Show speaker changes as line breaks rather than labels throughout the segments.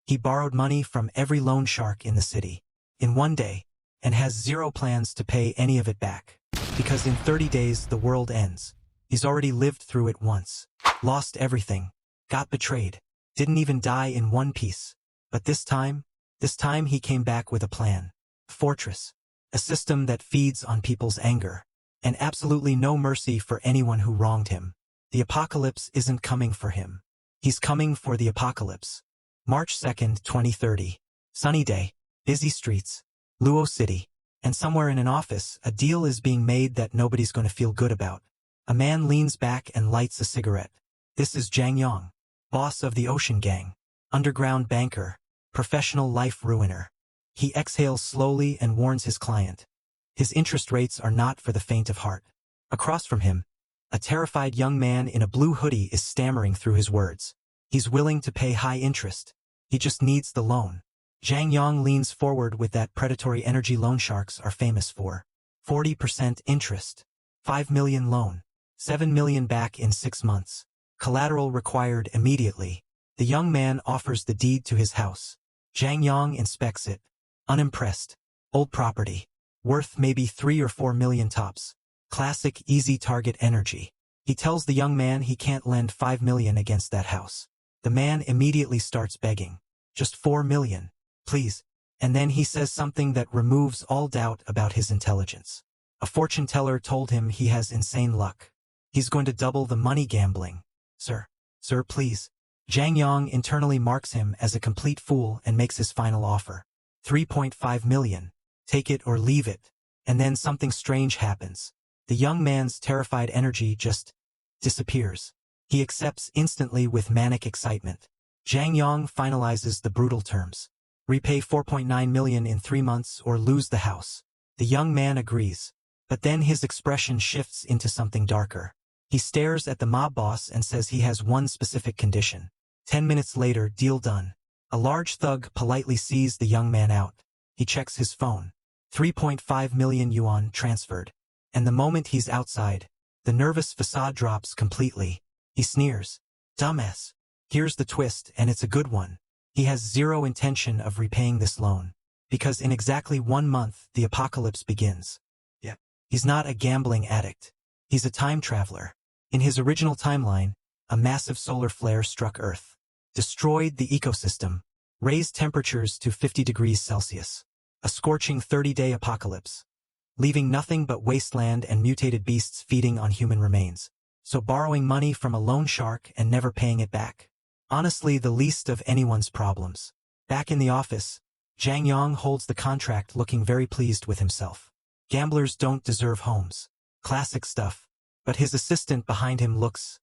He borrowed money from every loan shark in the city in one day and has zero plans to pay any of it back. Because in 30 days the world ends. He's already lived through it once. Lost everything. Got betrayed. Didn't even die in one piece. But this time he came back with a plan. Fortress. A system that feeds on people's anger. And absolutely no mercy for anyone who wronged him. The apocalypse isn't coming for him. He's coming for the apocalypse. March 2nd, 2030. Sunny day. Busy streets. Luo City. And somewhere in an office, a deal is being made that nobody's going to feel good about. A man leans back and lights a cigarette. This is Zhang Yang, boss of the Ocean Gang, underground banker, professional life ruiner. He exhales slowly and warns his client. His interest rates are not for the faint of heart. Across from him, a terrified young man in a blue hoodie is stammering through his words. He's willing to pay high interest. He just needs the loan. Zhang Yang leans forward with that predatory energy loan sharks are famous for. 40% interest. 5 million loan. 7 million back in 6 months. Collateral required immediately. The young man offers the deed to his house. Zhang Yang inspects it. Unimpressed. Old property. Worth maybe 3 or 4 million tops. Classic easy target energy. He tells the young man he can't lend 5 million against that house. The man immediately starts begging. Just 4 million. Please. And then he says something that removes all doubt about his intelligence. A fortune teller told him he has insane luck. He's going to double the money gambling. Sir, please. Zhang Yang internally marks him as a complete fool and makes his final offer. 3.5 million. Take it or leave it. And then something strange happens. The young man's terrified energy just disappears. He accepts instantly with manic excitement. Zhang Yang finalizes the brutal terms. Repay 4.9 million in 3 months or lose the house. The young man agrees. But then his expression shifts into something darker. He stares at the mob boss and says he has one specific condition. 10 minutes later, deal done. A large thug politely sees the young man out. He checks his phone. 3.5 million yuan transferred. And the moment he's outside, the nervous facade drops completely. He sneers. Dumbass. Here's the twist, and it's a good one. He has zero intention of repaying this loan. Because in exactly 1 month, the apocalypse begins. Yeah. He's not a gambling addict. He's a time traveler. In his original timeline, a massive solar flare struck Earth. Destroyed the ecosystem. Raised temperatures to 50 degrees Celsius. A scorching 30-day apocalypse. Leaving nothing but wasteland and mutated beasts feeding on human remains. So borrowing money from a loan shark and never paying it back. Honestly, the least of anyone's problems. Back in the office, Zhang Yang holds the contract looking very pleased with himself. Gamblers don't deserve homes. Classic stuff. But his assistant behind him looks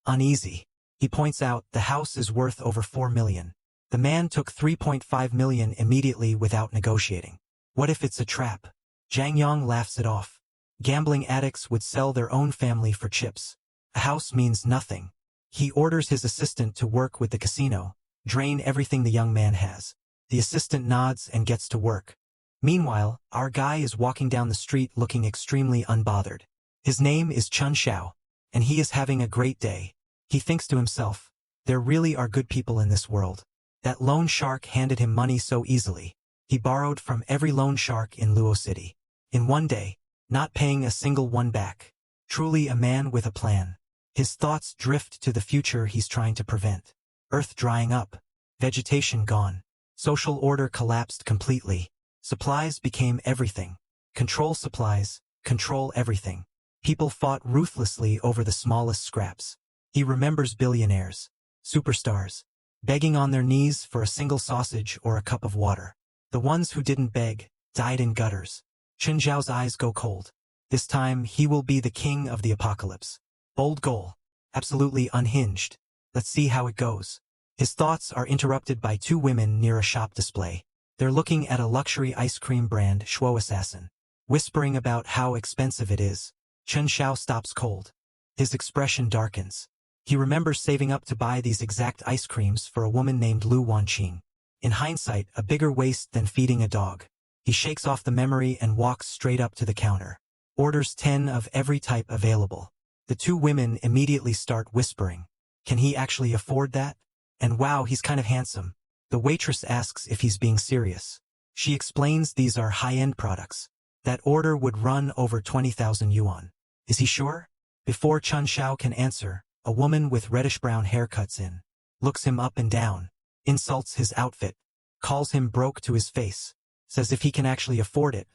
uneasy. He points out the house is worth over 4 million. The man took 3.5 million immediately without negotiating. What if it's a trap? Zhang Yang laughs it off. Gambling addicts would sell their own family for chips. A house means nothing. He orders his assistant to work with the casino, drain everything the young man has. The assistant nods and gets to work. Meanwhile, our guy is walking down the street looking extremely unbothered. His name is Chun Xiao, and he is having a great day. He thinks to himself, there really are good people in this world. That loan shark handed him money so easily. He borrowed from every loan shark in Luo City. In one day, not paying a single one back. Truly a man with a plan. His thoughts drift to the future he's trying to prevent. Earth drying up. Vegetation gone. Social order collapsed completely. Supplies became everything. Control supplies, control everything. People fought ruthlessly over the smallest scraps. He remembers billionaires, superstars, begging on their knees for a single sausage or a cup of water. The ones who didn't beg died in gutters. Chun Zhao's eyes go cold. This time he will be the king of the apocalypse. Bold goal. Absolutely unhinged. Let's see how it goes. His thoughts are interrupted by 2 women near a shop display. They're looking at a luxury ice cream brand, Shuo Assassin. Whispering about how expensive it is. Chun Xiao stops cold. His expression darkens. He remembers saving up to buy these exact ice creams for a woman named Lu Wanqing. In hindsight, a bigger waste than feeding a dog. He shakes off the memory and walks straight up to the counter. Orders 10 of every type available. The 2 women immediately start whispering. Can he actually afford that? And wow, he's kind of handsome. The waitress asks if he's being serious. She explains these are high-end products. That order would run over 20,000 yuan. Is he sure? Before Chun Xiao can answer, a woman with reddish-brown hair cuts in, looks him up and down, insults his outfit, calls him broke to his face, says if he can actually afford it,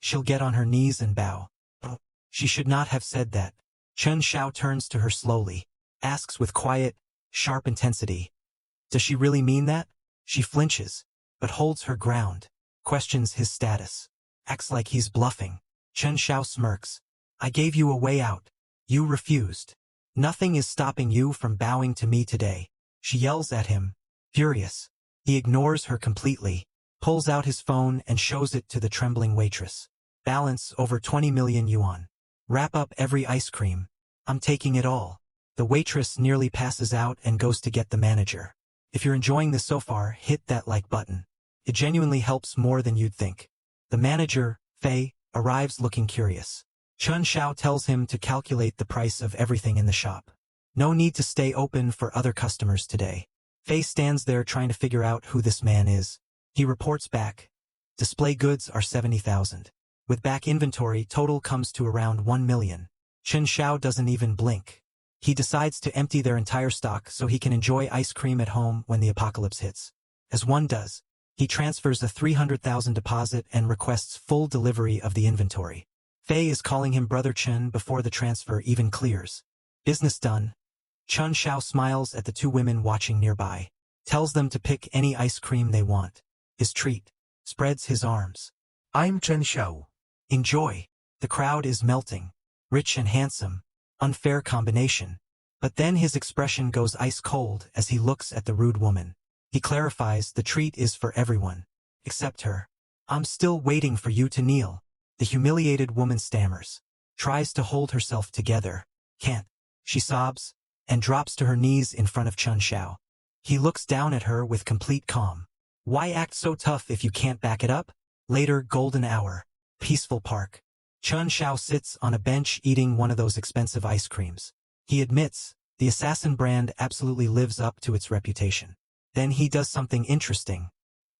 she'll get on her knees and bow. She should not have said that. Chun Xiao turns to her slowly, asks with quiet, sharp intensity, does she really mean that? She flinches, but holds her ground, questions his status, acts like he's bluffing. Chun Xiao smirks. I gave you a way out. You refused. Nothing is stopping you from bowing to me today. She yells at him, furious. He ignores her completely, pulls out his phone and shows it to the trembling waitress. Balance over 20 million yuan. Wrap up every ice cream. I'm taking it all. The waitress nearly passes out and goes to get the manager. If you're enjoying this so far, hit that like button. It genuinely helps more than you'd think. The manager, Fei, arrives looking curious. Chun Xiao tells him to calculate the price of everything in the shop. No need to stay open for other customers today. Fei stands there trying to figure out who this man is. He reports back. Display goods are 70,000. With back inventory, total comes to around 1 million. Chun Xiao doesn't even blink. He decides to empty their entire stock so he can enjoy ice cream at home when the apocalypse hits. As one does, he transfers a 300,000 deposit and requests full delivery of the inventory. Fei is calling him Brother Chun before the transfer even clears. Business done. Chun Xiao smiles at the two women watching nearby, tells them to pick any ice cream they want. His treat. Spreads his arms. I'm Chun Xiao. Enjoy. The crowd is melting. Rich and handsome. Unfair combination. But then his expression goes ice cold as he looks at the rude woman. He clarifies the treat is for everyone. Except her. I'm still waiting for you to kneel. The humiliated woman stammers. Tries to hold herself together. Can't. She sobs, and drops to her knees in front of Chun Xiao. He looks down at her with complete calm. Why act so tough if you can't back it up? Later, golden hour. Peaceful park. Chun Xiao sits on a bench eating one of those expensive ice creams. He admits, the assassin brand absolutely lives up to its reputation. Then he does something interesting.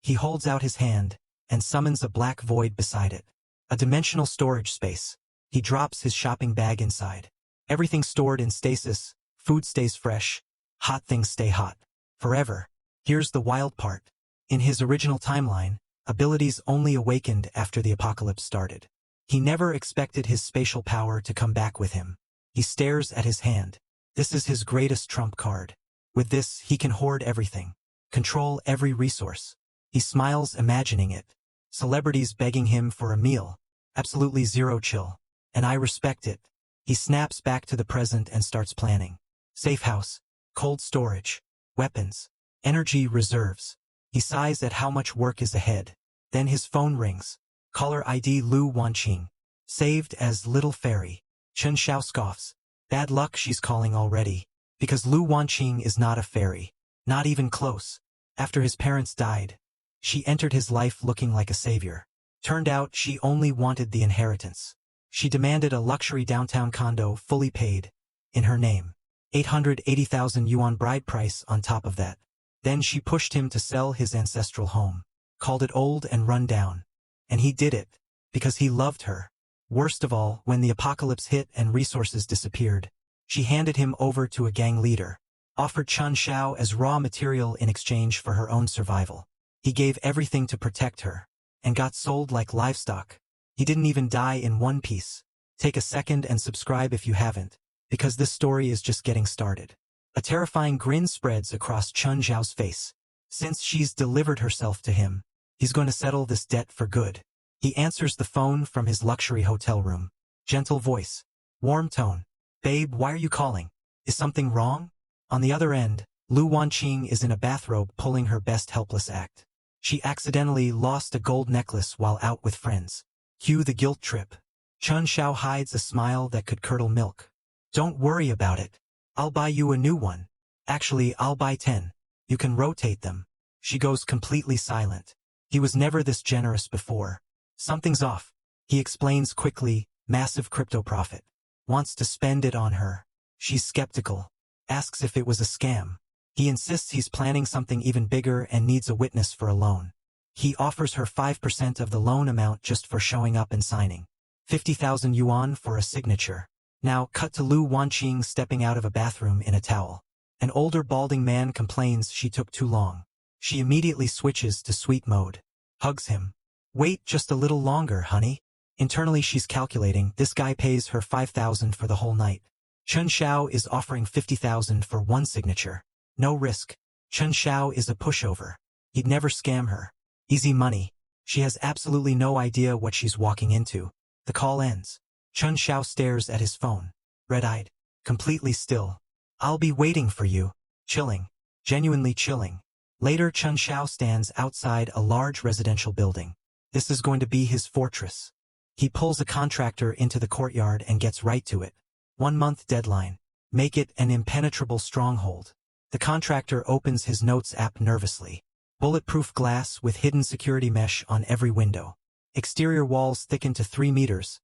He holds out his hand, and summons a black void beside it. A dimensional storage space. He drops his shopping bag inside. Everything stored in stasis, food stays fresh, hot things stay hot. Forever. Here's the wild part. In his original timeline, abilities only awakened after the apocalypse started. He never expected his spatial power to come back with him. He stares at his hand. This is his greatest trump card. With this, he can hoard everything. Control every resource. He smiles imagining it. Celebrities begging him for a meal. Absolutely zero chill. And I respect it. He snaps back to the present and starts planning. Safe house. Cold storage. Weapons. Energy reserves. He sighs at how much work is ahead. Then his phone rings. Caller ID Lu Wanqing. Saved as Little Fairy. Chun Xiao scoffs. Bad luck she's calling already. Because Lu Wanqing is not a fairy. Not even close. After his parents died, she entered his life looking like a savior. Turned out she only wanted the inheritance. She demanded a luxury downtown condo fully paid, in her name. 880,000 yuan bride price on top of that. Then she pushed him to sell his ancestral home. Called it old and run down. And he did it, because he loved her. Worst of all, when the apocalypse hit and resources disappeared, she handed him over to a gang leader. Offered Chun Xiao as raw material in exchange for her own survival. He gave everything to protect her, and got sold like livestock. He didn't even die in one piece. Take a second and subscribe if you haven't, because this story is just getting started. A terrifying grin spreads across Chun Xiao's face. Since she's delivered herself to him, he's going to settle this debt for good. He answers the phone from his luxury hotel room. Gentle voice. Warm tone. Babe, why are you calling? Is something wrong? On the other end, Lu Wanqing is in a bathrobe pulling her best helpless act. She accidentally lost a gold necklace while out with friends. Cue the guilt trip. Chun Xiao hides a smile that could curdle milk. Don't worry about it. I'll buy you a new one. Actually, I'll buy 10. You can rotate them. She goes completely silent. He was never this generous before. Something's off. He explains quickly, massive crypto profit. Wants to spend it on her. She's skeptical. Asks if it was a scam. He insists he's planning something even bigger and needs a witness for a loan. He offers her 5% of the loan amount just for showing up and signing. 50,000 yuan for a signature. Now, cut to Lu Wanqing stepping out of a bathroom in a towel. An older balding man complains she took too long. She immediately switches to sweet mode. Hugs him. Wait just a little longer, honey. Internally she's calculating, this guy pays her 5,000 for the whole night. Chen Xiao is offering 50,000 for one signature. No risk. Chen Xiao is a pushover. He'd never scam her. Easy money. She has absolutely no idea what she's walking into. The call ends. Chen Xiao stares at his phone. Red-eyed. Completely still. I'll be waiting for you. Chilling. Genuinely chilling. Later Chen Xiao stands outside a large residential building. This is going to be his fortress. He pulls a contractor into the courtyard and gets right to it. 1 month deadline. Make it an impenetrable stronghold. The contractor opens his notes app nervously. Bulletproof glass with hidden security mesh on every window. Exterior walls thickened to 3 meters.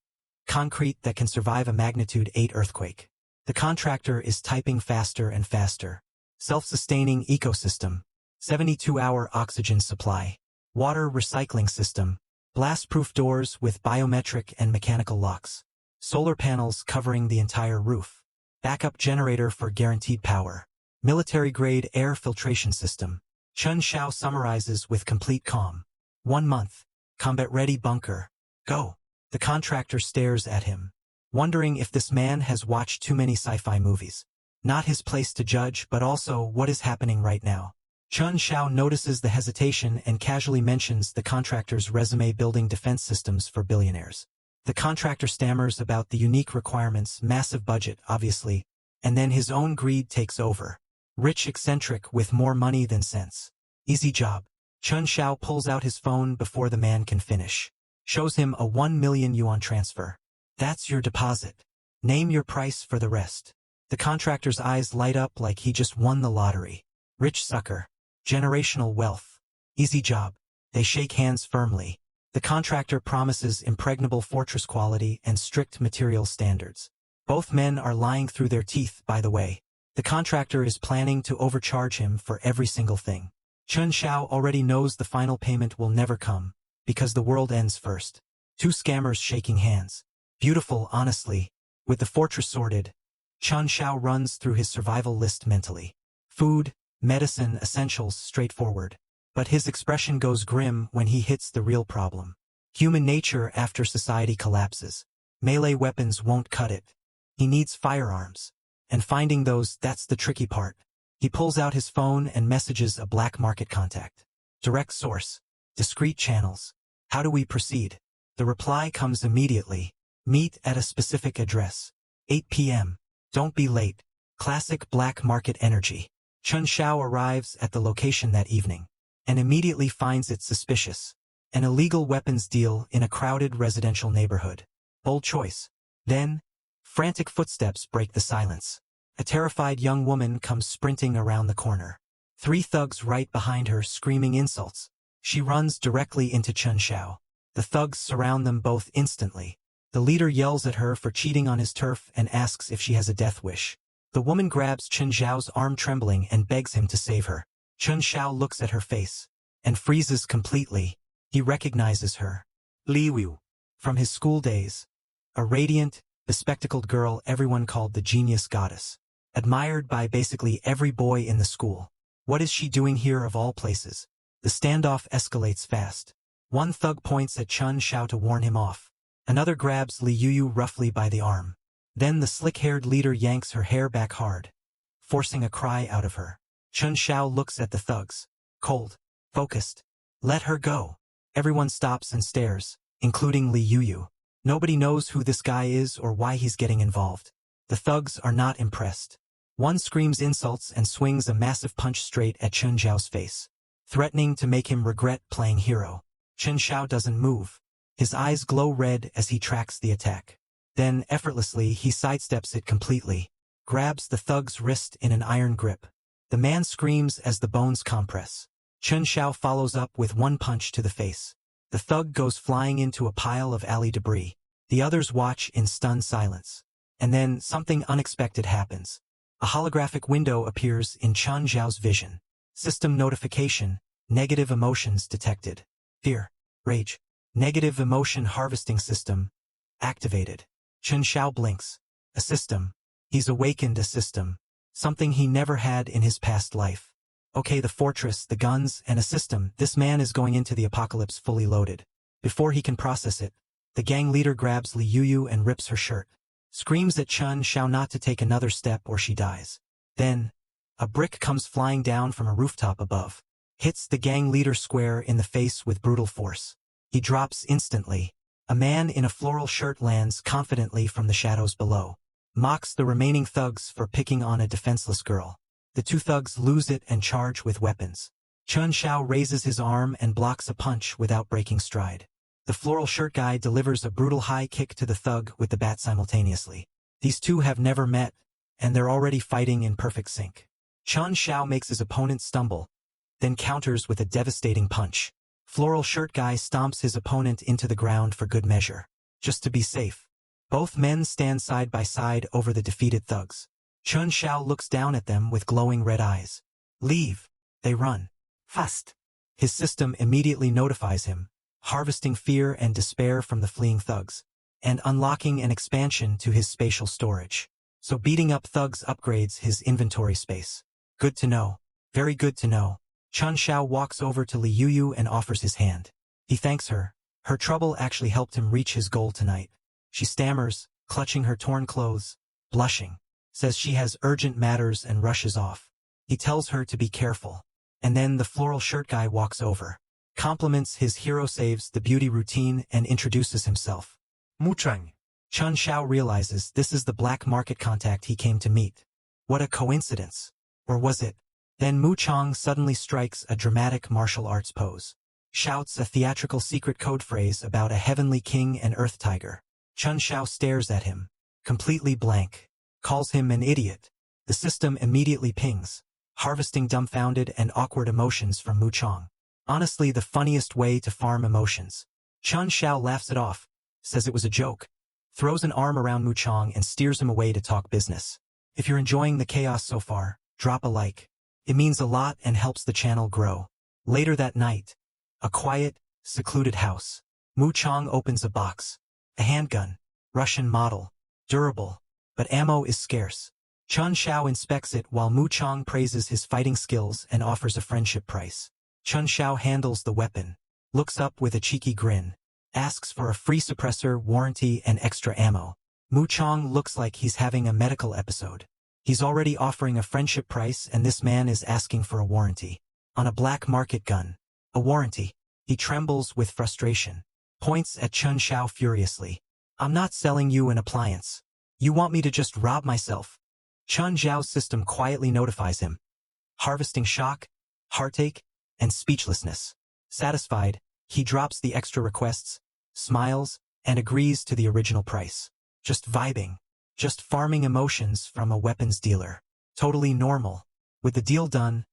Concrete that can survive a magnitude 8 earthquake. The contractor is typing faster and faster. Self-sustaining ecosystem. 72-hour oxygen supply. Water recycling system. Blast-proof doors with biometric and mechanical locks. Solar panels covering the entire roof. Backup generator for guaranteed power. Military-grade air filtration system. Chen Xiao summarizes with complete calm. 1 month. Combat-ready bunker. Go. The contractor stares at him, wondering if this man has watched too many sci-fi movies. Not his place to judge, but also what is happening right now. Chen Xiao notices the hesitation and casually mentions the contractor's resume building defense systems for billionaires. The contractor stammers about the unique requirements, massive budget, obviously, and then his own greed takes over. Rich eccentric with more money than sense. Easy job. Chen Xiao pulls out his phone before the man can finish. Shows him a 1 million yuan transfer. That's your deposit. Name your price for the rest. The contractor's eyes light up like he just won the lottery. Rich sucker. Generational wealth. Easy job. They shake hands firmly. The contractor promises impregnable fortress quality and strict material standards. Both men are lying through their teeth, by the way. The contractor is planning to overcharge him for every single thing. Chen Xiao already knows the final payment will never come, because the world ends first. 2 scammers shaking hands. Beautiful, honestly. With the fortress sorted, Chen Xiao runs through his survival list mentally. Food, medicine, essentials, straightforward. But his expression goes grim when he hits the real problem. Human nature after society collapses. Melee weapons won't cut it. He needs firearms. And finding those, that's the tricky part. He pulls out his phone and messages a black market contact. Direct source. Discrete channels. How do we proceed? The reply comes immediately. Meet at a specific address. 8 p.m. Don't be late. Classic black market energy. Chen Xiao arrives at the location that evening, and immediately finds it suspicious. An illegal weapons deal in a crowded residential neighborhood. Bold choice. Then, frantic footsteps break the silence. A terrified young woman comes sprinting around the corner. 3 thugs right behind her screaming insults. She runs directly into Chen Xiao. The thugs surround them both instantly. The leader yells at her for cheating on his turf and asks if she has a death wish. The woman grabs Chen Xiao's arm trembling and begs him to save her. Chen Xiao looks at her face and freezes completely. He recognizes her. Li Wu. From his school days. A radiant, bespectacled girl everyone called the genius goddess. Admired by basically every boy in the school. What is she doing here of all places? The standoff escalates fast. One thug points at Chen Xiao to warn him off. Another grabs Li Yuyu roughly by the arm. Then the slick-haired leader yanks her hair back hard, forcing a cry out of her. Chen Xiao looks at the thugs. Cold. Focused. Let her go. Everyone stops and stares, including Li Yuyu. Nobody knows who this guy is or why he's getting involved. The thugs are not impressed. One screams insults and swings a massive punch straight at Chen Xiao's face, threatening to make him regret playing hero. Chen Xiao doesn't move. His eyes glow red as he tracks the attack. Then, effortlessly, he sidesteps it completely, grabs the thug's wrist in an iron grip. The man screams as the bones compress. Chen Xiao follows up with one punch to the face. The thug goes flying into a pile of alley debris. The others watch in stunned silence. And then, something unexpected happens. A holographic window appears in Chen Zhao's vision. System notification, negative emotions detected. Fear, rage, negative emotion harvesting system, activated. Chen Xiao blinks. A system. He's awakened a system. Something he never had in his past life. Okay, the fortress, the guns, and a system. This man is going into the apocalypse fully loaded. Before he can process it, the gang leader grabs Li Yuyu and rips her shirt. Screams at Chen Xiao not to take another step or she dies. Then, a brick comes flying down from a rooftop above. Hits the gang leader square in the face with brutal force. He drops instantly. A man in a floral shirt lands confidently from the shadows below. Mocks the remaining thugs for picking on a defenseless girl. The two thugs lose it and charge with weapons. Chen Xiao raises his arm and blocks a punch without breaking stride. The floral shirt guy delivers a brutal high kick to the thug with the bat simultaneously. These two have never met, and they're already fighting in perfect sync. Chen Xiao makes his opponent stumble, then counters with a devastating punch. Floral shirt guy stomps his opponent into the ground for good measure. Just to be safe. Both men stand side by side over the defeated thugs. Chen Xiao looks down at them with glowing red eyes. Leave. They run. Fast. His system immediately notifies him, harvesting fear and despair from the fleeing thugs, and unlocking an expansion to his spatial storage. So beating up thugs upgrades his inventory space. Good to know. Very good to know. Chen Xiao walks over to Li Yuyu and offers his hand. He thanks her. Her trouble actually helped him reach his goal tonight. She stammers, clutching her torn clothes, blushing, says she has urgent matters and rushes off. He tells her to be careful. And then the floral shirt guy walks over, compliments his hero, saves the beauty routine, and introduces himself. Mu Chang. Chen Xiao realizes this is the black market contact he came to meet. What a coincidence. Or was it? Then Mu Chang suddenly strikes a dramatic martial arts pose. Shouts a theatrical secret code phrase about a heavenly king and earth tiger. Chen Xiao stares at him, completely blank. Calls him an idiot. The system immediately pings, harvesting dumbfounded and awkward emotions from Mu Chang. Honestly, the funniest way to farm emotions. Chen Xiao laughs it off, says it was a joke, throws an arm around Mu Chang and steers him away to talk business. If you're enjoying the chaos so far, drop a like. It means a lot and helps the channel grow. Later that night, a quiet, secluded house. Mu Chang opens a box. A handgun. Russian model. Durable. But ammo is scarce. Chen Xiao inspects it while Mu Chang praises his fighting skills and offers a friendship price. Chen Xiao handles the weapon, looks up with a cheeky grin, asks for a free suppressor, warranty, and extra ammo. Mu Chang looks like he's having a medical episode. He's already offering a friendship price and this man is asking for a warranty. On a black market gun. A warranty. He trembles with frustration. Points at Chen Xiao furiously. I'm not selling you an appliance. You want me to just rob myself? Chen Xiao's system quietly notifies him, harvesting shock, heartache, and speechlessness. Satisfied, he drops the extra requests, smiles, and agrees to the original price. Just vibing. Just farming emotions from a weapons dealer. Totally normal. With the deal done,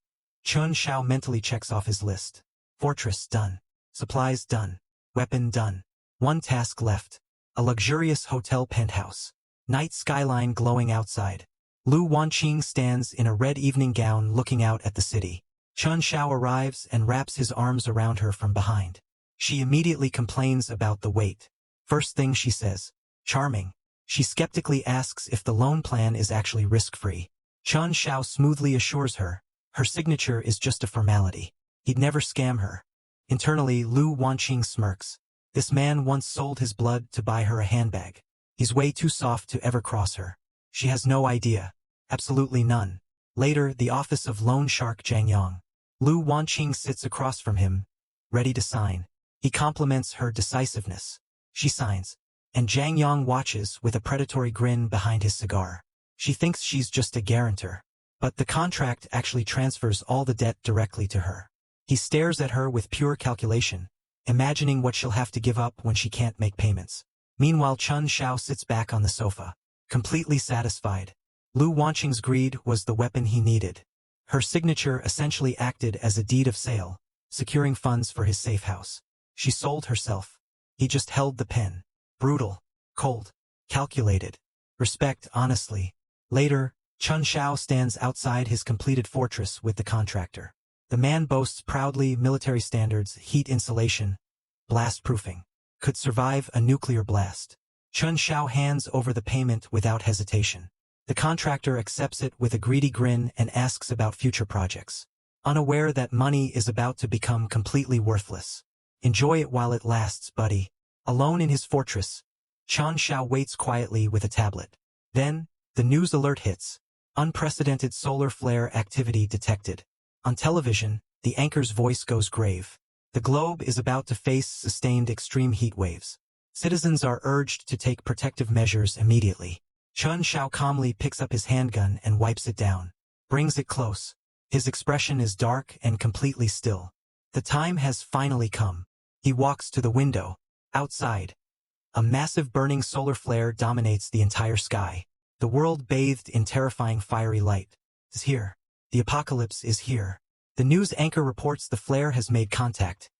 Chen Xiao mentally checks off his list. Fortress done. Supplies done. Weapon done. One task left. A luxurious hotel penthouse. Night skyline glowing outside. Lu Wanqing stands in a red evening gown looking out at the city. Chen Xiao arrives and wraps his arms around her from behind. She immediately complains about the weight. First thing she says, charming. She skeptically asks if the loan plan is actually risk-free. Chen Xiao smoothly assures her, her signature is just a formality. He'd never scam her. Internally, Lu Wanqing smirks. This man once sold his blood to buy her a handbag. He's way too soft to ever cross her. She has no idea. Absolutely none. Later, the office of loan shark Zhang Yang. Lu Wanqing sits across from him, ready to sign. He compliments her decisiveness. She signs, and Zhang Yang watches with a predatory grin behind his cigar. She thinks she's just a guarantor. But the contract actually transfers all the debt directly to her. He stares at her with pure calculation, imagining what she'll have to give up when she can't make payments. Meanwhile, Chen Xiao sits back on the sofa, completely satisfied. Lu Wanqing's greed was the weapon he needed. Her signature essentially acted as a deed of sale, securing funds for his safe house. She sold herself. He just held the pen. Brutal, cold, calculated. Respect, honestly. Later, Chun Shao stands outside his completed fortress with the contractor. The man boasts proudly military standards, heat insulation, blast proofing. Could survive a nuclear blast. Chun Shao hands over the payment without hesitation. The contractor accepts it with a greedy grin and asks about future projects, unaware that money is about to become completely worthless. Enjoy it while it lasts, buddy. Alone in his fortress, Chun Shao waits quietly with a tablet. Then, the news alert hits. Unprecedented solar flare activity detected. On television, the anchor's voice goes grave. The globe is about to face sustained extreme heat waves. Citizens are urged to take protective measures immediately. Chun Shao calmly picks up his handgun and wipes it down. Brings it close. His expression is dark and completely still. The time has finally come. He walks to the window. Outside, a massive burning solar flare dominates the entire sky. The world bathed in terrifying fiery light. Is here. The apocalypse is here. The news anchor reports the flare has made contact.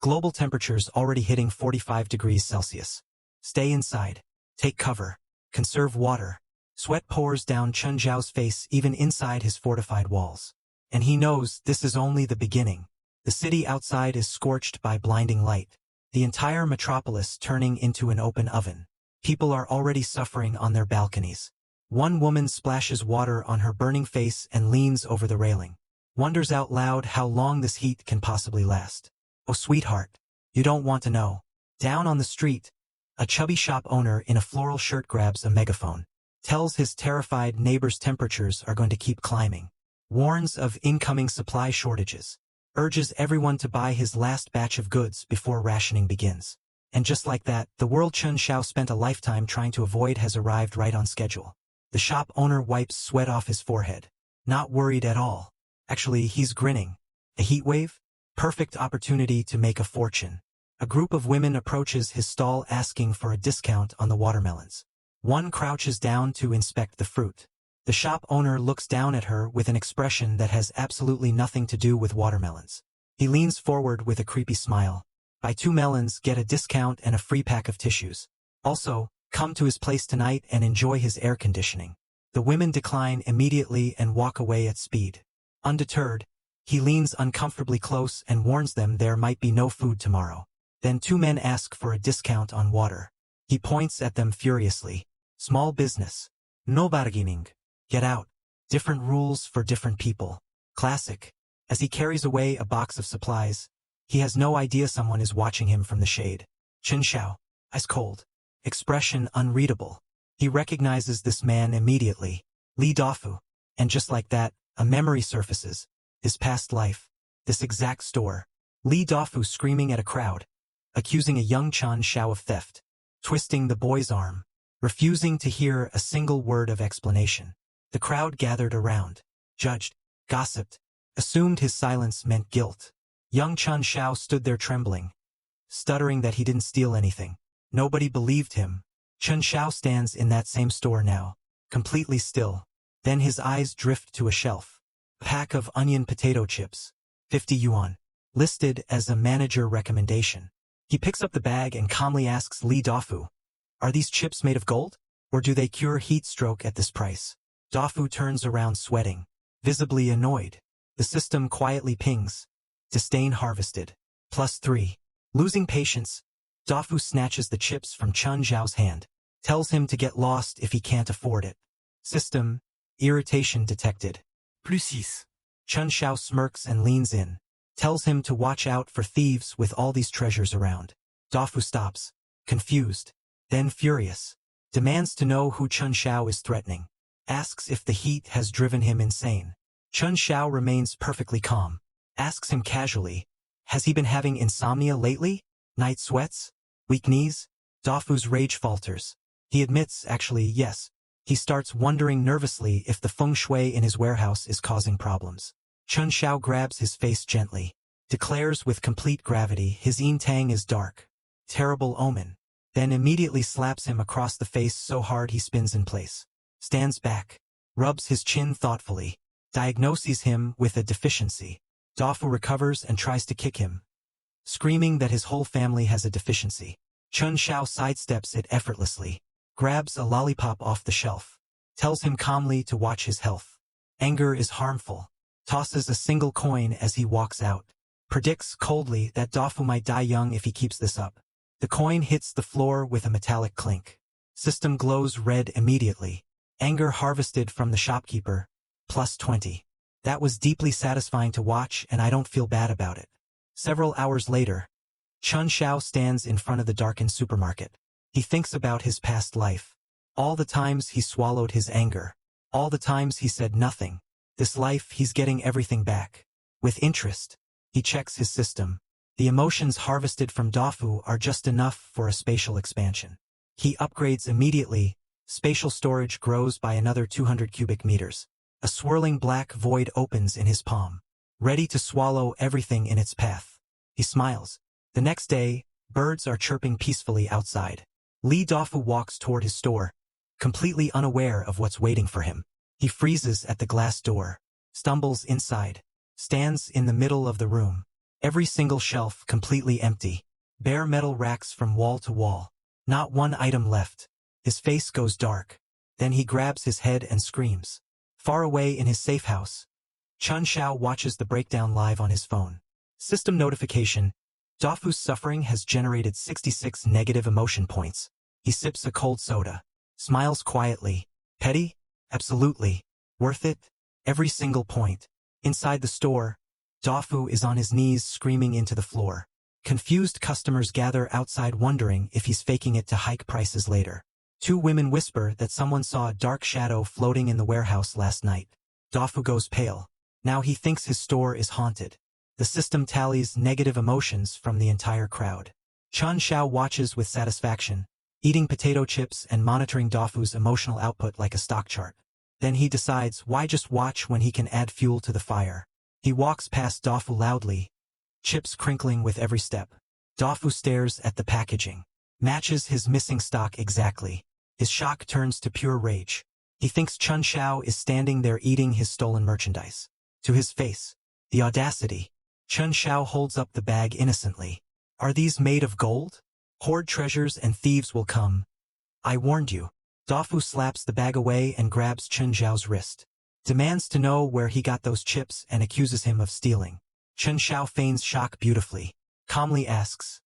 Global temperatures already hitting 45 degrees Celsius. Stay inside. Take cover. Conserve water. Sweat pours down Chun Shao's face even inside his fortified walls. And he knows this is only the beginning. The city outside is scorched by blinding light. The entire metropolis turning into an open oven. People are already suffering on their balconies. One woman splashes water on her burning face and leans over the railing. Wonders out loud how long this heat can possibly last. Oh, sweetheart, you don't want to know. Down on the street, a chubby shop owner in a floral shirt grabs a megaphone. Tells his terrified neighbors temperatures are going to keep climbing. Warns of incoming supply shortages. Urges everyone to buy his last batch of goods before rationing begins. And just like that, the world Chun Shao spent a lifetime trying to avoid has arrived right on schedule. The shop owner wipes sweat off his forehead. Not worried at all. Actually, he's grinning. A heat wave? Perfect opportunity to make a fortune. A group of women approaches his stall asking for a discount on the watermelons. One crouches down to inspect the fruit. The shop owner looks down at her with an expression that has absolutely nothing to do with watermelons. He leans forward with a creepy smile. Buy 2 melons, get a discount and a free pack of tissues. Also, come to his place tonight and enjoy his air conditioning. The women decline immediately and walk away at speed. Undeterred, he leans uncomfortably close and warns them there might be no food tomorrow. Then 2 men ask for a discount on water. He points at them furiously. Small business. No bargaining. Get out. Different rules for different people. Classic. As he carries away a box of supplies, he has no idea someone is watching him from the shade. Chun Shao. Ice cold. Expression unreadable. He recognizes this man immediately. Li Dafu. And just like that, a memory surfaces. His past life. This exact store. Li Dafu screaming at a crowd. Accusing a young Chun Shao of theft. Twisting the boy's arm. Refusing to hear a single word of explanation. The crowd gathered around. Judged. Gossiped. Assumed his silence meant guilt. Young Chun Shao stood there trembling. Stuttering that he didn't steal anything. Nobody believed him. Chun Shao stands in that same store now. Completely still. Then his eyes drift to a shelf. Pack of onion potato chips. 50 yuan. Listed as a manager recommendation. He picks up the bag and calmly asks Li Dafu, "Are these chips made of gold? Or do they cure heat stroke at this price?" Dafu turns around sweating. Visibly annoyed. The system quietly pings. Disdain harvested. +3. Losing patience, Dafu snatches the chips from Chun Shao's hand. Tells him to get lost if he can't afford it. System. Irritation detected. +6. Chun Shao smirks and leans in. Tells him to watch out for thieves with all these treasures around. Dafu stops. Confused. Then furious. Demands to know who Chun Shao is threatening. Asks if the heat has driven him insane. Chun Shao remains perfectly calm. Asks him casually, "Has he been having insomnia lately? Night sweats? Weak knees?" Dafu's rage falters. He admits, actually, yes. He starts wondering nervously if the feng shui in his warehouse is causing problems. Chun Shao grabs his face gently. Declares with complete gravity his yin tang is dark. Terrible omen. Then immediately slaps him across the face so hard he spins in place. Stands back. Rubs his chin thoughtfully. Diagnoses him with a deficiency. Dafu recovers and tries to kick him, screaming that his whole family has a deficiency. Chun Shao sidesteps it effortlessly. Grabs a lollipop off the shelf. tells him calmly to watch his health. Anger is harmful. Tosses a single coin as he walks out. Predicts coldly that Dafu might die young if he keeps this up. The coin hits the floor with a metallic clink. System glows red immediately. Anger harvested from the shopkeeper. +20. That was deeply satisfying to watch, and I don't feel bad about it. Several hours later, Chun Xiao stands in front of the darkened supermarket. He thinks about his past life. All the times he swallowed his anger. All the times he said nothing. This life he's getting everything back. With interest, he checks his system. The emotions harvested from Dafu are just enough for a spatial expansion. He upgrades immediately. Spatial storage grows by another 200 cubic meters. A swirling black void opens in his palm, ready to swallow everything in its path. He smiles. The next day, birds are chirping peacefully outside. Li Dafu walks toward his store, completely unaware of what's waiting for him. He freezes at the glass door, stumbles inside, stands in the middle of the room. Every single shelf completely empty. Bare metal racks from wall to wall. Not one item left. His face goes dark. Then he grabs his head and screams. Far away in his safe house, Chun Xiao watches the breakdown live on his phone. System notification. Dafu's suffering has generated 66 negative emotion points. He sips a cold soda. Smiles quietly. Petty? Absolutely. Worth it? Every single point. Inside the store, Dafu is on his knees screaming into the floor. Confused customers gather outside wondering if he's faking it to hike prices later. Two women whisper that someone saw a dark shadow floating in the warehouse last night. Dafu goes pale. Now he thinks his store is haunted. The system tallies negative emotions from the entire crowd. Chun Xiao watches with satisfaction, eating potato chips and monitoring Dafu's emotional output like a stock chart. Then he decides why just watch when he can add fuel to the fire. He walks past Dafu loudly, chips crinkling with every step. Dafu stares at the packaging. Matches his missing stock exactly. His shock turns to pure rage. He thinks Chun Xiao is standing there eating his stolen merchandise. To his face, the audacity. Chun Xiao holds up the bag innocently. Are these made of gold? Hoard treasures and thieves will come. I warned you. Dafu slaps the bag away and grabs Chun Xiao's wrist. Demands to know where he got those chips and accuses him of stealing. Chun Xiao feigns shock beautifully. Calmly asks,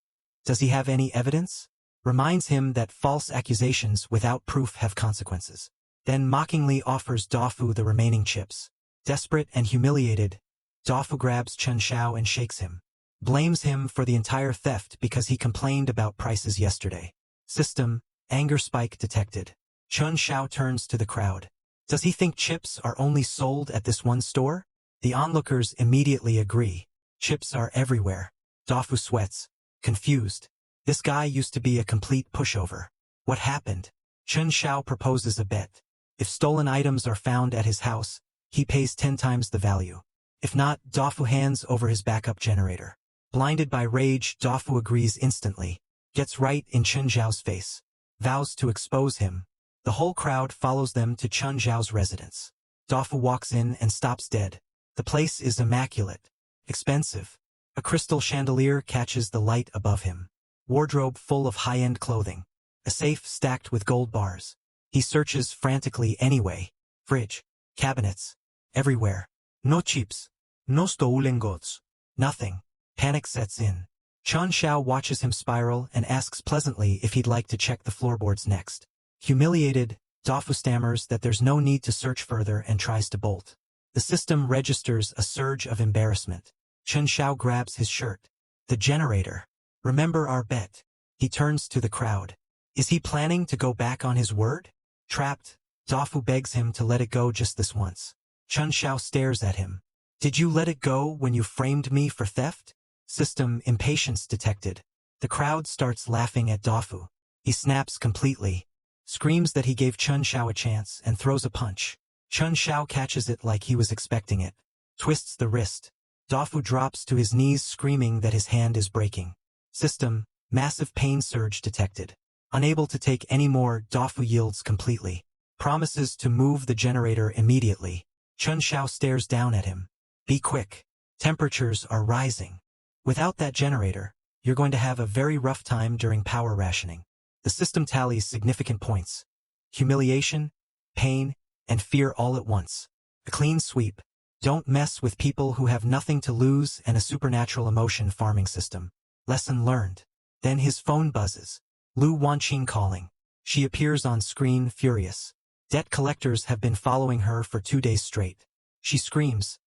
does he have any evidence? Reminds him that false accusations without proof have consequences. Then mockingly offers Dafu the remaining chips. Desperate and humiliated, Dafu grabs Chun Xiao and shakes him. Blames him for the entire theft because he complained about prices yesterday. System, anger spike detected. Chun Xiao turns to the crowd. Does he think chips are only sold at this one store? The onlookers immediately agree. Chips are everywhere. Dafu sweats, confused. This guy used to be a complete pushover. What happened? Chun Xiao proposes a bet. If stolen items are found at his house, he pays 10 times the value. If not, Dafu hands over his backup generator. Blinded by rage, Dafu agrees instantly. Gets right in Chun Xiao's face. Vows to expose him. The whole crowd follows them to Chun Xiao's residence. Dafu walks in and stops dead. The place is immaculate. Expensive. A crystal chandelier catches the light above him. Wardrobe full of high-end clothing. A safe stacked with gold bars. He searches frantically anyway. Fridge. Cabinets. Everywhere. No chips. No stolen goods. Nothing. Panic sets in. Chun Xiao watches him spiral and asks pleasantly if he'd like to check the floorboards next. Humiliated, Dafu stammers that there's no need to search further and tries to bolt. The system registers a surge of embarrassment. Chun Xiao grabs his shirt. The generator. Remember our bet. He turns to the crowd. Is he planning to go back on his word? Trapped, Dafu begs him to let it go just this once. Chun Xiao stares at him. Did you let it go when you framed me for theft? System impatience detected. The crowd starts laughing at Dafu. He snaps completely. Screams that he gave Chun Xiao a chance and throws a punch. Chun Xiao catches it like he was expecting it. Twists the wrist. Dafu drops to his knees screaming that his hand is breaking. System, massive pain surge detected. Unable to take any more, Dafu yields completely. Promises to move the generator immediately. Chun Xiao stares down at him. Be quick. Temperatures are rising. Without that generator, you're going to have a very rough time during power rationing. The system tallies significant points. Humiliation, pain, and fear all at once. A clean sweep. Don't mess with people who have nothing to lose and a supernatural emotion farming system. Lesson learned. Then his phone buzzes. Lu Wanqing calling. She appears on screen, furious. Debt collectors have been following her for 2 days straight. She screams.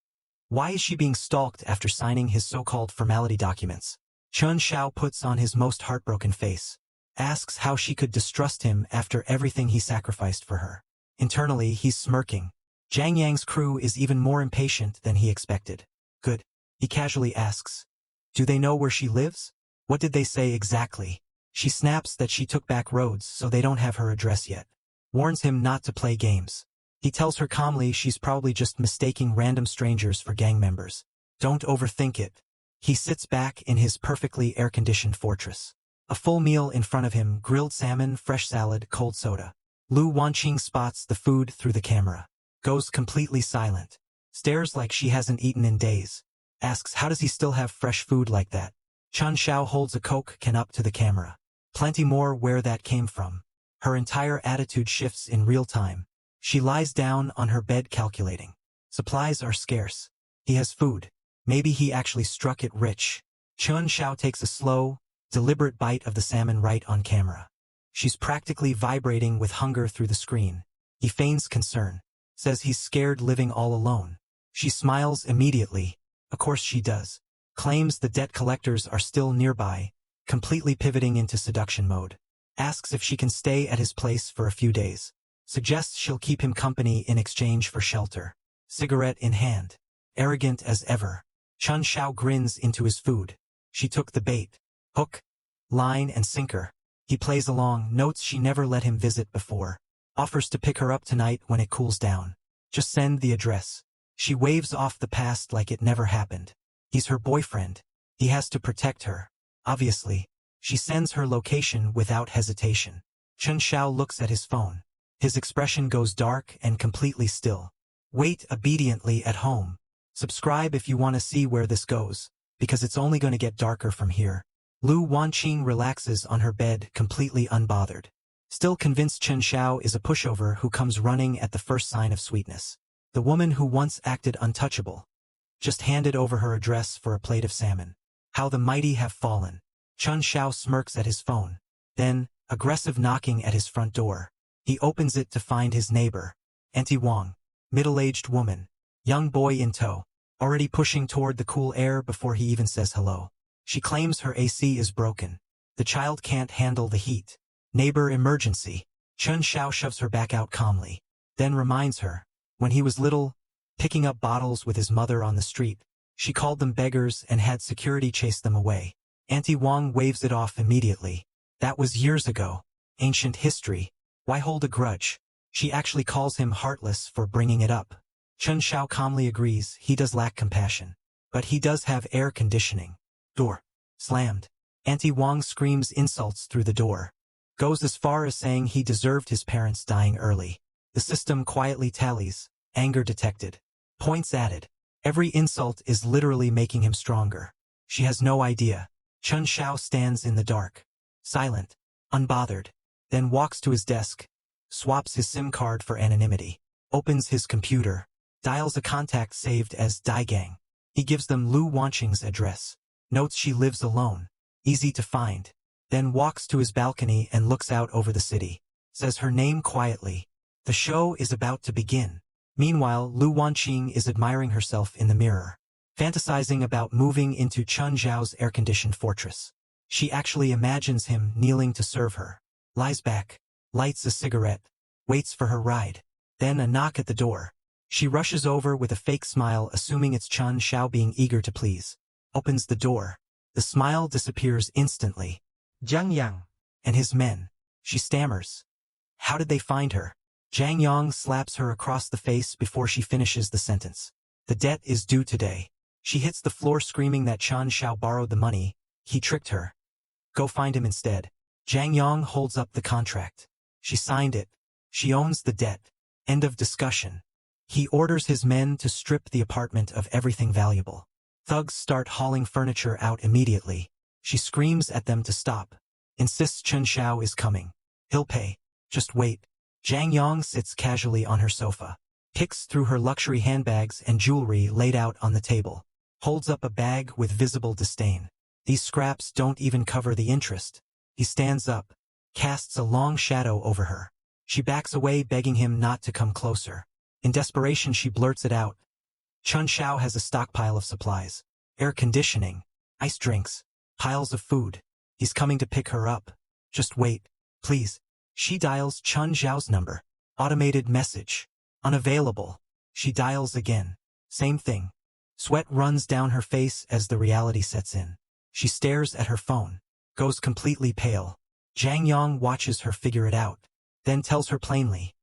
Why is she being stalked after signing his so-called formality documents? Chun Xiao puts on his most heartbroken face. Asks how she could distrust him after everything he sacrificed for her. Internally, he's smirking. Zhang Yang's crew is even more impatient than he expected. Good. He casually asks. Do they know where she lives? What did they say exactly? She snaps that she took back roads so they don't have her address yet. Warns him not to play games. He tells her calmly she's probably just mistaking random strangers for gang members. Don't overthink it. He sits back in his perfectly air-conditioned fortress. A full meal in front of him, grilled salmon, fresh salad, cold soda. Lu Wanqing spots the food through the camera. Goes completely silent. Stares like she hasn't eaten in days. Asks how does he still have fresh food like that? Chun Xiao holds a Coke can up to the camera. Plenty more where that came from. Her entire attitude shifts in real time. She lies down on her bed calculating. Supplies are scarce. He has food. Maybe he actually struck it rich. Chun Xiao takes a slow, deliberate bite of the salmon right on camera. She's practically vibrating with hunger through the screen. He feigns concern. Says he's scared living all alone. She smiles immediately. Of course she does. Claims the debt collectors are still nearby, completely pivoting into seduction mode. Asks if she can stay at his place for a few days. Suggests she'll keep him company in exchange for shelter. Cigarette in hand. Arrogant as ever. Chun Xiao grins into his food. She took the bait. Hook, line and sinker. He plays along, notes she never let him visit before. Offers to pick her up tonight when it cools down. Just send the address. She waves off the past like it never happened. He's her boyfriend. He has to protect her. Obviously. She sends her location without hesitation. Chun Xiao looks at his phone. His expression goes dark and completely still. Wait obediently at home. Subscribe if you want to see where this goes, because it's only going to get darker from here. Lu Wanqing relaxes on her bed, completely unbothered. Still convinced Chun Xiao is a pushover who comes running at the first sign of sweetness. The woman who once acted untouchable. Just handed over her address for a plate of salmon. How the mighty have fallen. Chun Xiao smirks at his phone. Then, aggressive knocking at his front door. He opens it to find his neighbor. Auntie Wang. Middle-aged woman. Young boy in tow. Already pushing toward the cool air before he even says hello. She claims her AC is broken. The child can't handle the heat. Neighbor emergency. Chun Xiao shoves her back out calmly. Then reminds her. When he was little, picking up bottles with his mother on the street, she called them beggars and had security chase them away. Auntie Wang waves it off immediately. That was years ago. Ancient history. Why hold a grudge? She actually calls him heartless for bringing it up. Chun Xiao calmly agrees he does lack compassion. But he does have air conditioning. Door. Slammed. Auntie Wang screams insults through the door. Goes as far as saying he deserved his parents dying early. The system quietly tallies. Anger detected. Points added. Every insult is literally making him stronger. She has no idea. Chun Xiao stands in the dark. Silent. Unbothered. Then walks to his desk. Swaps his SIM card for anonymity. Opens his computer. Dials a contact saved as Daigang. He gives them Lu Wanqing's address. Notes she lives alone. Easy to find. Then walks to his balcony and looks out over the city. Says her name quietly. The show is about to begin. Meanwhile, Lu Wanqing is admiring herself in the mirror. Fantasizing about moving into Chun Xiao's air-conditioned fortress. She actually imagines him kneeling to serve her. Lies back. Lights a cigarette. Waits for her ride. Then a knock at the door. She rushes over with a fake smile, assuming it's Chun Xiao being eager to please. Opens the door. The smile disappears instantly. Zhang Yang. And his men. She stammers. How did they find her? Zhang Yang slaps her across the face before she finishes the sentence. The debt is due today. She hits the floor screaming that Chun Xiao borrowed the money. He tricked her. Go find him instead. Zhang Yang holds up the contract. She signed it. She owns the debt. End of discussion. He orders his men to strip the apartment of everything valuable. Thugs start hauling furniture out immediately. She screams at them to stop. Insists Chun Xiao is coming. He'll pay. Just wait. Zhang Yang sits casually on her sofa, picks through her luxury handbags and jewelry laid out on the table, holds up a bag with visible disdain. These scraps don't even cover the interest. He stands up, casts a long shadow over her. She backs away, begging him not to come closer. In desperation, she blurts it out. Chun Xiao has a stockpile of supplies. Air conditioning, ice drinks, piles of food. He's coming to pick her up. Just wait, please. She dials Chun Xiao's number. Automated message. Unavailable. She dials again. Same thing. Sweat runs down her face as the reality sets in. She stares at her phone, goes completely pale. Zhang Yang watches her figure it out, then tells her plainly.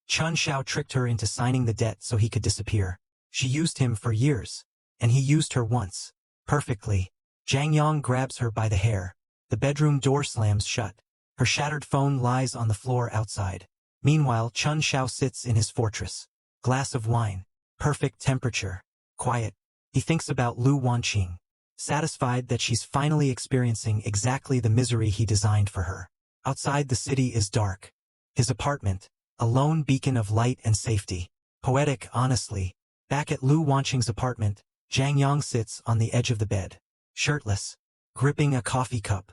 Chun Xiao tricked her into signing the debt so he could disappear. She used him for years, and he used her once. Perfectly. Zhang Yang grabs her by the hair. The bedroom door slams shut. Her shattered phone lies on the floor outside. Meanwhile, Chun Xiao sits in his fortress. Glass of wine. Perfect temperature. Quiet. He thinks about Lu Wanqing. Satisfied that she's finally experiencing exactly the misery he designed for her. Outside the city is dark. His apartment, a lone beacon of light and safety. Poetic, honestly. Back at Lu Wanqing's apartment, Zhang Yang sits on the edge of the bed, shirtless, gripping a coffee cup.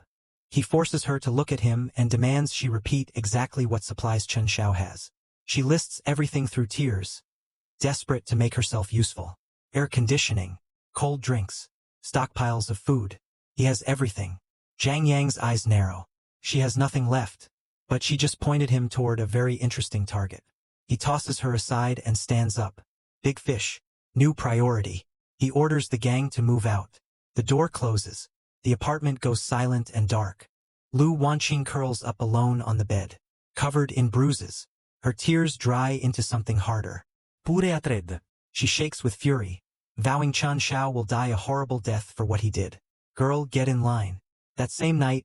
He forces her to look at him and demands she repeat exactly what supplies Chun Xiao has. She lists everything through tears, desperate to make herself useful. Air conditioning, cold drinks, stockpiles of food. He has everything. Zhang Yang's eyes narrow. She has nothing left, but she just pointed him toward a very interesting target. He tosses her aside and stands up. Big fish. New priority. He orders the gang to move out. The door closes. The apartment goes silent and dark. Lu Wanqing curls up alone on the bed, covered in bruises. Her tears dry into something harder. Pure atred. She shakes with fury, vowing Chun Xiao will die a horrible death for what he did. Girl, get in line. That same night,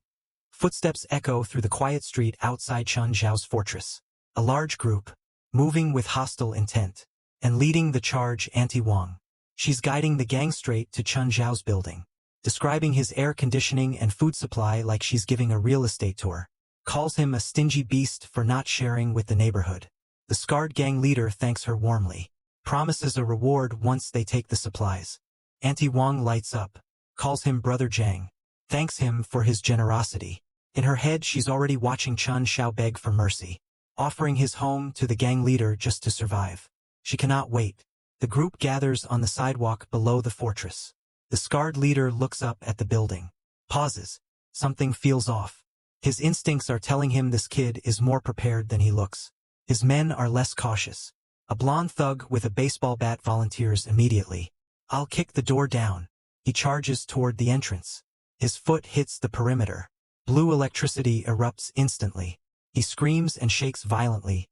footsteps echo through the quiet street outside Chun Xiao's fortress. A large group, moving with hostile intent, and leading the charge Auntie Wang. She's guiding the gang straight to Chun Xiao's building, describing his air conditioning and food supply like she's giving a real estate tour. Calls him a stingy beast for not sharing with the neighborhood. The scarred gang leader thanks her warmly, promises a reward once they take the supplies. Auntie Wang lights up, calls him Brother Zhang, thanks him for his generosity. In her head, she's already watching Chun Xiao beg for mercy, offering his home to the gang leader just to survive. She cannot wait. The group gathers on the sidewalk below the fortress. The scarred leader looks up at the building, pauses. Something feels off. His instincts are telling him this kid is more prepared than he looks. His men are less cautious. A blonde thug with a baseball bat volunteers immediately. I'll kick the door down. He charges toward the entrance. His foot hits the perimeter. Blue electricity erupts instantly. He screams and shakes violently,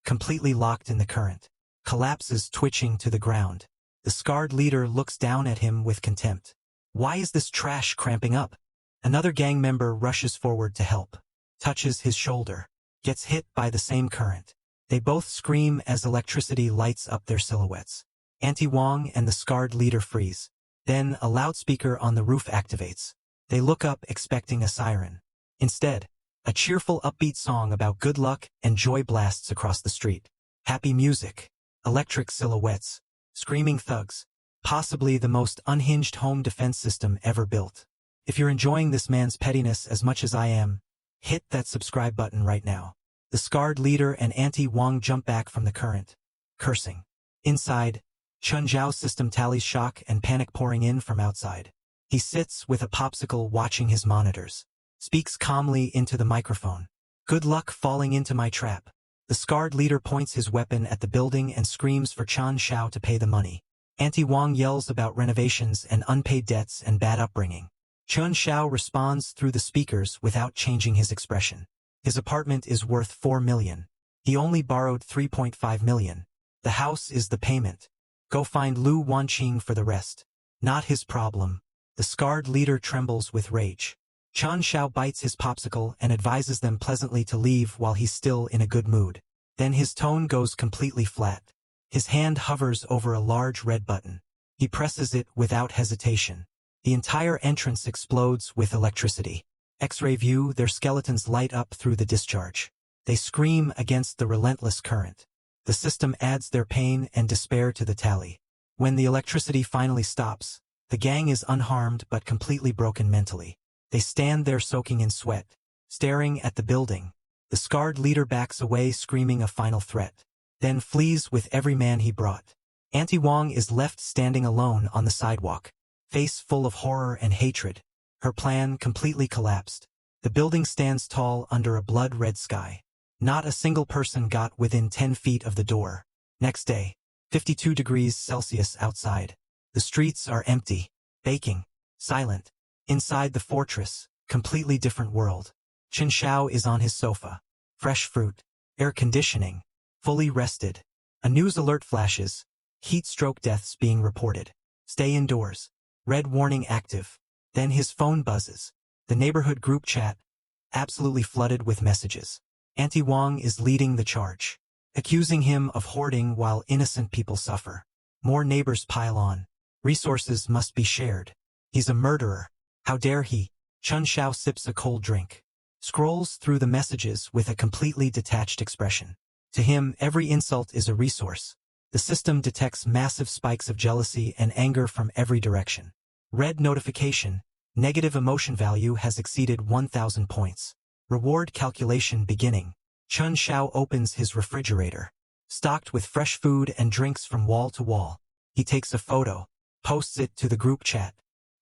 completely locked in the current. Collapses, twitching to the ground. The scarred leader looks down at him with contempt. Why is this trash cramping up? Another gang member rushes forward to help. Touches his shoulder. Gets hit by the same current. They both scream as electricity lights up their silhouettes. Auntie Wang and the scarred leader freeze. Then a loudspeaker on the roof activates. They look up expecting a siren. Instead, a cheerful upbeat song about good luck and joy blasts across the street. Happy music. Electric silhouettes. Screaming thugs. Possibly the most unhinged home defense system ever built. If you're enjoying this man's pettiness as much as I am, hit that subscribe button right now. The scarred leader and Auntie Wang jump back from the current, cursing. Inside, Chun Xiao's system tallies shock and panic pouring in from outside. He sits with a popsicle watching his monitors. Speaks calmly into the microphone. Good luck falling into my trap. The scarred leader points his weapon at the building and screams for Chun Xiao to pay the money. Auntie Wang yells about renovations and unpaid debts and bad upbringing. Chun Xiao responds through the speakers without changing his expression. His apartment is worth 4 million. He only borrowed 3.5 million. The house is the payment. Go find Lu Wanqing for the rest. Not his problem. The scarred leader trembles with rage. Chun Xiao bites his popsicle and advises them pleasantly to leave while he's still in a good mood. Then his tone goes completely flat. His hand hovers over a large red button. He presses it without hesitation. The entire entrance explodes with electricity. X-ray view, their skeletons light up through the discharge. They scream against the relentless current. The system adds their pain and despair to the tally. When the electricity finally stops, the gang is unharmed but completely broken mentally. They stand there soaking in sweat, staring at the building. The scarred leader backs away screaming a final threat, then flees with every man he brought. Auntie Wong is left standing alone on the sidewalk, face full of horror and hatred. Her plan completely collapsed. The building stands tall under a blood-red sky. Not a single person got within 10 feet of the door. Next day, 52 degrees Celsius outside. The streets are empty, baking, silent. Inside the fortress, completely different world. Chen Xiao is on his sofa. Fresh fruit, air conditioning, fully rested. A news alert flashes. Heat stroke deaths being reported. Stay indoors. Red warning active. Then his phone buzzes. The neighborhood group chat, absolutely flooded with messages. Auntie Wong is leading the charge, accusing him of hoarding while innocent people suffer. More neighbors pile on. Resources must be shared. He's a murderer. How dare he? Chen Xiao sips a cold drink, scrolls through the messages with a completely detached expression. To him, every insult is a resource. The system detects massive spikes of jealousy and anger from every direction. Red notification. Negative emotion value has exceeded 1,000 points. Reward calculation beginning. Chen Xiao opens his refrigerator, stocked with fresh food and drinks from wall to wall. He takes a photo, posts it to the group chat.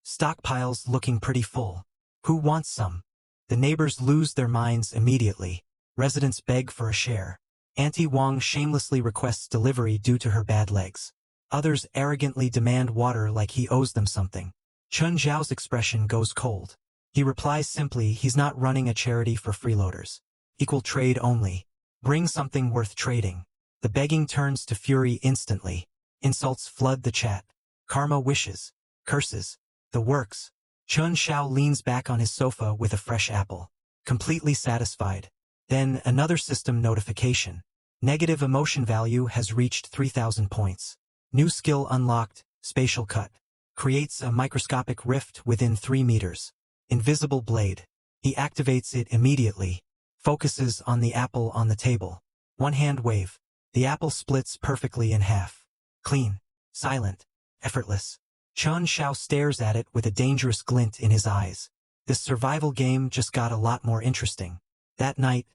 Stockpiles looking pretty full. Who wants some? The neighbors lose their minds immediately. Residents beg for a share. Auntie Wong shamelessly requests delivery due to her bad legs. Others arrogantly demand water like he owes them something. Chen Xiao's expression goes cold. He replies simply he's not running a charity for freeloaders. Equal trade only. Bring something worth trading. The begging turns to fury instantly. Insults flood the chat. Karma wishes. Curses. The works. Chen Xiao leans back on his sofa with a fresh apple, completely satisfied. Then another system notification. Negative emotion value has reached 3,000 points. New skill unlocked, spatial cut. Creates a microscopic rift within 3 meters. Invisible blade. He activates it immediately. Focuses on the apple on the table. One hand wave. The apple splits perfectly in half. Clean. Silent. Effortless. Chen Xiao stares at it with a dangerous glint in his eyes. This survival game just got a lot more interesting. That night,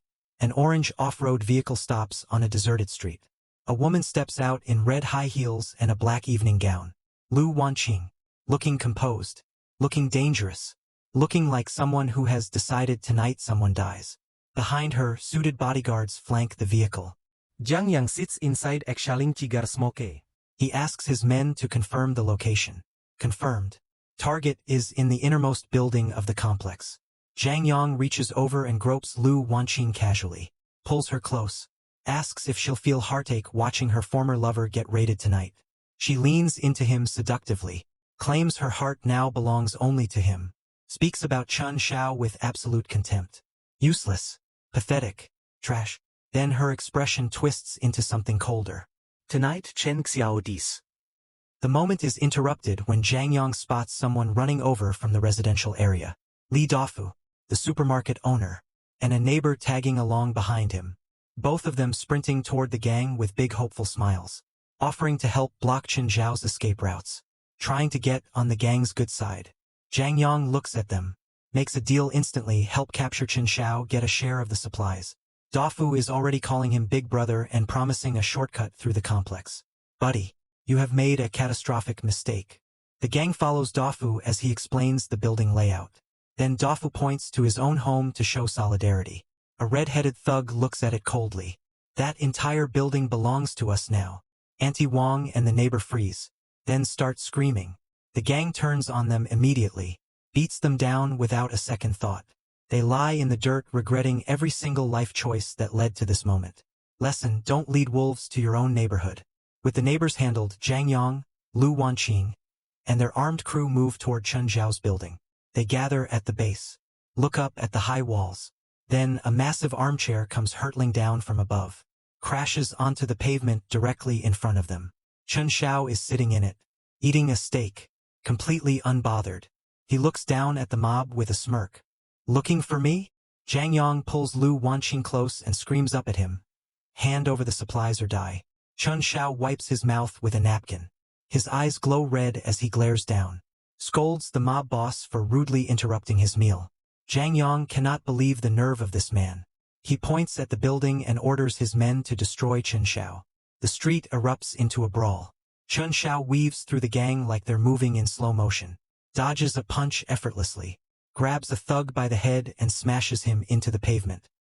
an orange off-road vehicle stops on a deserted street. A woman steps out in red high heels and a black evening gown. Lu Wanqing. Looking composed. Looking dangerous. Looking like someone who has decided tonight someone dies. Behind her, suited bodyguards flank the vehicle.
Jiang Yang sits inside exhaling cigar smoke.
He asks his men to confirm the location. Confirmed. Target is in the innermost building of the complex. Jiang Yang reaches over and gropes Lu Wanqing casually. Pulls her close. Asks if she'll feel heartache watching her former lover get raided tonight. She leans into him seductively. Claims her heart now belongs only to him. Speaks about Chen Xiao with absolute contempt. Useless. Pathetic. Trash. Then her expression twists into something colder.
Tonight Chen Xiao dis.
The moment is interrupted when Jiang Yang spots someone running over from the residential area. Li Dafu, the supermarket owner, and a neighbor tagging along behind him. Both of them sprinting toward the gang with big hopeful smiles. Offering to help block Chen Xiao's escape routes. Trying to get on the gang's good side. Jiang Yang looks at them. Makes a deal instantly, help capture Chen Xiao, get a share of the supplies. Dafu is already calling him Big Brother and promising a shortcut through the complex. Buddy, you have made a catastrophic mistake. The gang follows Dafu as he explains the building layout. Then Dafu points to his own home to show solidarity. A red-headed thug looks at it coldly. That entire building belongs to us now. Auntie Wong and the neighbor freeze. Then start screaming. The gang turns on them immediately. Beats them down without a second thought. They lie in the dirt regretting every single life choice that led to this moment. Lesson: don't lead wolves to your own neighborhood. With the neighbors handled, Jiang Yang, Lu Wanqing, and their armed crew move toward Chen Zhao's building. They gather at the base. Look up at the high walls. Then a massive armchair comes hurtling down from above. Crashes onto the pavement directly in front of them. Chen Xiao is sitting in it, eating a steak, completely unbothered. He looks down at the mob with a smirk. Looking for me? Zhang Yang pulls Lu Wanqing close and screams up at him. Hand over the supplies or die. Chun Shao wipes his mouth with a napkin. His eyes glow red as he glares down. Scolds the mob boss for rudely interrupting his meal. Zhang Yang cannot believe the nerve of this man. He points at the building and orders his men to destroy Chun Shao. The street erupts into a brawl. Chun Shao weaves through the gang like they're moving in slow motion. Dodges a punch effortlessly. Grabs a thug by the head and smashes him into the pavement.